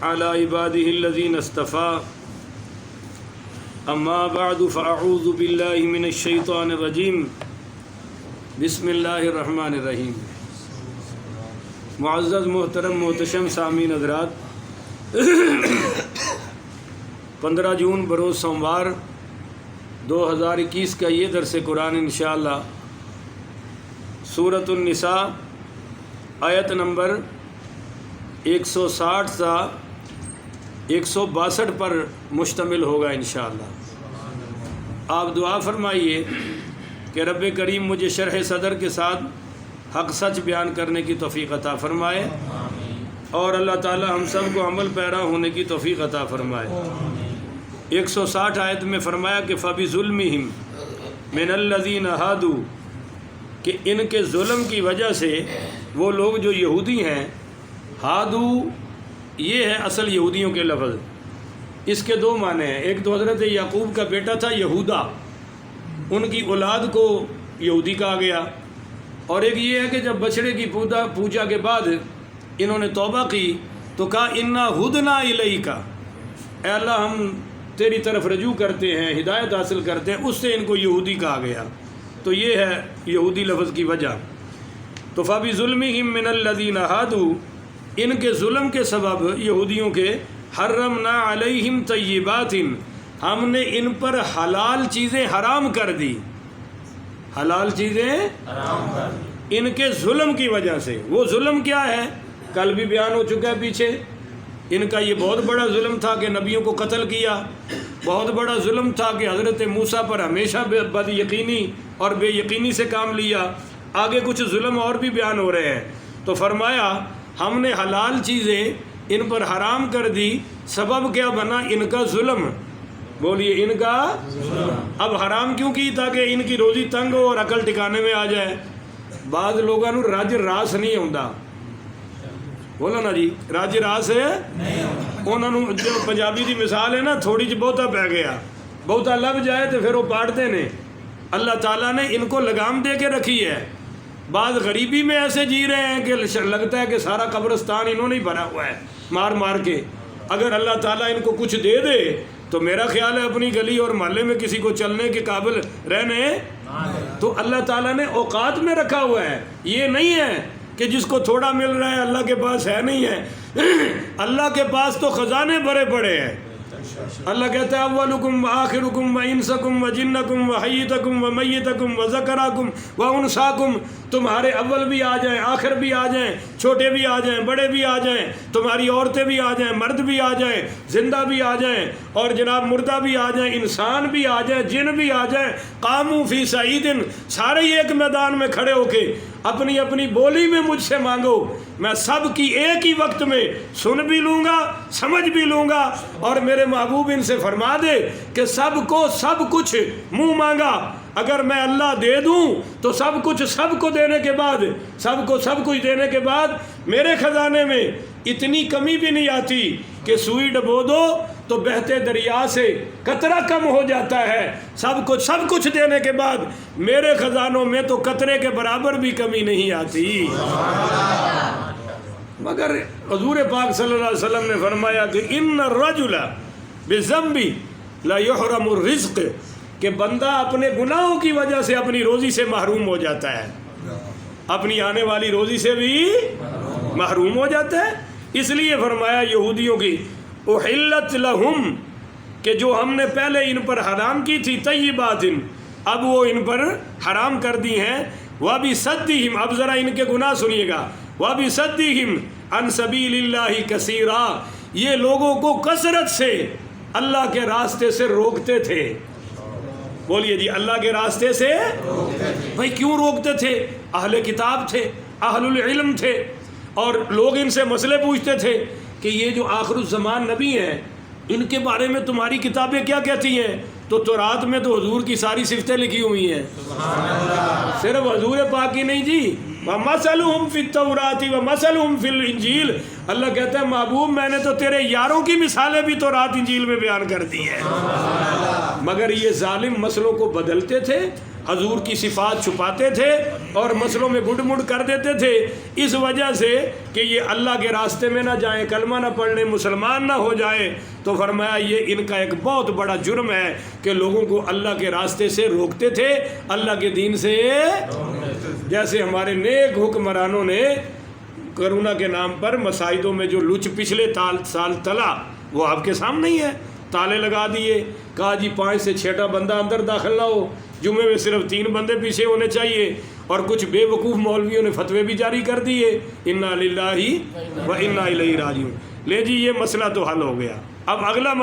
على عباده الذين اصطفى اما بعد فاعوذ بالله من الشیطان الرجیم بسم اللہ الرحمن الرحیم۔ معزز محترم محتشم سامعین حضرات، 15 جون بروز سوموار 2021 کا یہ درس قرآن انشاءاللہ سورۃ النساء آیت نمبر 160 تا 162 پر مشتمل ہوگا انشاءاللہ۔ آپ دعا فرمائیے کہ رب کریم مجھے شرح صدر کے ساتھ حق سچ بیان کرنے کی توفیق عطا فرمائے، اور اللہ تعالی ہم سب کو عمل پیرا ہونے کی توفیق عطا فرمائے۔ 160 آیت میں فرمایا کہ فَبِظُلْمِهِمْ مِنَ الَّذِينَ هَادُوا، کہ ان کے ظلم کی وجہ سے وہ لوگ جو یہودی ہیں، ہادو یہ ہے اصل یہودیوں کے لفظ، اس کے دو معنی ہیں۔ ایک تو حضرت یعقوب کا بیٹا تھا یہودا، ان کی اولاد کو یہودی کہا گیا، اور ایک یہ ہے کہ جب بچڑے کی پوجا کے بعد انہوں نے توبہ کی تو کہا انا ہدنا الیک، اے اللہ ہم تیری طرف رجوع کرتے ہیں، ہدایت حاصل کرتے ہیں، اس سے ان کو یہودی کہا گیا۔ تو یہ ہے یہودی لفظ کی وجہ۔ تو فَبِظُلْمِهِمْ مِنَ الَّذِينَ هَادُوا، ان کے ظلم کے سبب یہودیوں کے، حرمنا علیہم طیبات، ہم نے ان پر حلال چیزیں حرام کر دی، حلال چیزیں حرام کر دی ان کے ظلم کی وجہ سے۔ وہ ظلم کیا ہے؟ کل بھی بیان ہو چکا ہے پیچھے۔ ان کا یہ بہت بڑا ظلم تھا کہ نبیوں کو قتل کیا، بہت بڑا ظلم تھا کہ حضرت موسیٰ پر ہمیشہ بد یقینی اور بے یقینی سے کام لیا۔ آگے کچھ ظلم اور بھی بیان ہو رہے ہیں۔ تو فرمایا ہم نے حلال چیزیں ان پر حرام کر دی، سبب کیا بنا؟ ان کا ظلم۔ بولیے ان کا ظلم۔ اب حرام کیوں کی؟ تاکہ ان کی روزی تنگ ہو اور عقل ٹھکانے میں آ جائے۔ بعض لوگوں کو رج راس نہیں آتا، بولو نا جی، رج راس ہے انہوں نے، جو پنجابی دی مثال ہے نا، تھوڑی جی بہتا پی گیا، بہتا لب جائے تو پھر وہ پاٹتے نے۔ اللہ تعالیٰ نے ان کو لگام دے کے رکھی ہے۔ بعض غریبی میں ایسے جی رہے ہیں کہ لگتا ہے کہ سارا قبرستان انہوں نے ہی بھرا ہوا ہے مار مار کے۔ اگر اللہ تعالیٰ ان کو کچھ دے دے تو میرا خیال ہے اپنی گلی اور محلے میں کسی کو چلنے کے قابل رہنے، تو اللہ تعالیٰ نے اوقات میں رکھا ہوا ہے۔ یہ نہیں ہے کہ جس کو تھوڑا مل رہا ہے اللہ کے پاس ہے نہیں ہے۔ اللہ کے پاس تو خزانے بھرے پڑے ہیں۔ اللہ کہتا ہے اولکم وآخرکم وانسکم وجنکم وحیتکم ومیتکم وذکراکم وانساکم، تمہارے اول بھی آ جائیں، آخر بھی آ جائیں، چھوٹے بھی آ جائیں، بڑے بھی آ جائیں، تمہاری عورتیں بھی آ جائیں، مرد بھی آ جائیں، زندہ بھی آ جائیں، اور جناب مردہ بھی آ جائیں، انسان بھی آ جائیں، جن بھی آ جائیں، قاموا فی صعید، سارے ہی ایک میدان میں کھڑے ہو کے اپنی اپنی بولی میں مجھ سے مانگو، میں سب کی ایک ہی وقت میں سن بھی لوں گا، سمجھ بھی لوں گا۔ اور میرے محبوب ان سے فرما دے کہ سب کو سب کچھ منہ مانگا، اگر میں اللہ دے دوں تو سب کچھ سب کو دینے کے بعد، سب کو سب کچھ دینے کے بعد میرے خزانے میں اتنی کمی بھی نہیں آتی کہ سوئی ڈبو دو تو بہتے دریا سے قطرہ کم ہو جاتا ہے۔ سب کچھ دینے کے بعد میرے خزانوں میں تو قطرے کے برابر بھی کمی نہیں آتی۔ مگر حضور پاک صلی اللہ علیہ وسلم نے فرمایا کہ ان الرجل بذنب لا يحرم الرزق، کہ بندہ اپنے گناہوں کی وجہ سے اپنی روزی سے محروم ہو جاتا ہے، اپنی آنے والی روزی سے بھی محروم ہو جاتا ہے۔ اس لیے فرمایا یہودیوں کی احلت لہم، کہ جو ہم نے پہلے ان پر حرام کی تھی طیبات، اب وہ ان پر حرام کر دی ہیں۔ وَبِصَدِّهِمْ، اب ذرا ان کے گناہ سنیے گا، وَبِصَدِّهِمْ عَنْ سَبِيلِ اللَّهِ كَثِيرًا، یہ لوگوں کو کثرت سے اللہ کے راستے سے روکتے تھے۔ بولیے جی، اللہ کے راستے سے بھائی کیوں روکتے تھے؟ اہل کتاب تھے، اہل العلم تھے، اور لوگ ان سے مسئلے پوچھتے تھے کہ یہ جو آخر الزمان نبی ہیں ان کے بارے میں تمہاری کتابیں کیا کہتی ہیں؟ تو تورات میں تو حضور کی ساری صفتیں لکھی ہوئی ہیں، صرف حضور پاک کی نہیں جی، وَمَثَلُهُمْ فِي التَّوْرَاةِ وَمَثَلُهُمْ فِي الْإِنْجِيلِ، اللہ کہتا ہے محبوب میں نے تو تیرے یاروں کی مثالیں بھی تو رات انجیل میں بیان کر دی ہیں، مگر یہ ظالم مسئلوں کو بدلتے تھے، حضور کی صفات چھپاتے تھے اور مسئلوں میں گڈ مڈ کر دیتے تھے، اس وجہ سے کہ یہ اللہ کے راستے میں نہ جائیں، کلمہ نہ پڑھ لیں، مسلمان نہ ہو جائیں، تو فرمایا یہ ان کا ایک بہت بڑا جرم ہے کہ لوگوں کو اللہ کے راستے سے روکتے تھے، اللہ کے دین سے، جیسے ہمارے نیک حکمرانوں نے کرونا کے نام پر مساجدوں میں جو لچ پچھلے سال تلا وہ آپ کے سامنے ہی ہے، تالے لگا دیے، کہا جی 5 سے 6 بندہ اندر داخل نہ ہو، جمعے میں صرف 3 بندے پیچھے ہونے چاہیے، اور کچھ بے وقوف مولویوں نے فتوے بھی جاری کر دیے، انا للہ و انا الیہ راجعون۔ لے جی یہ مسئلہ تو حل ہو گیا، اب اگلا مسئلہ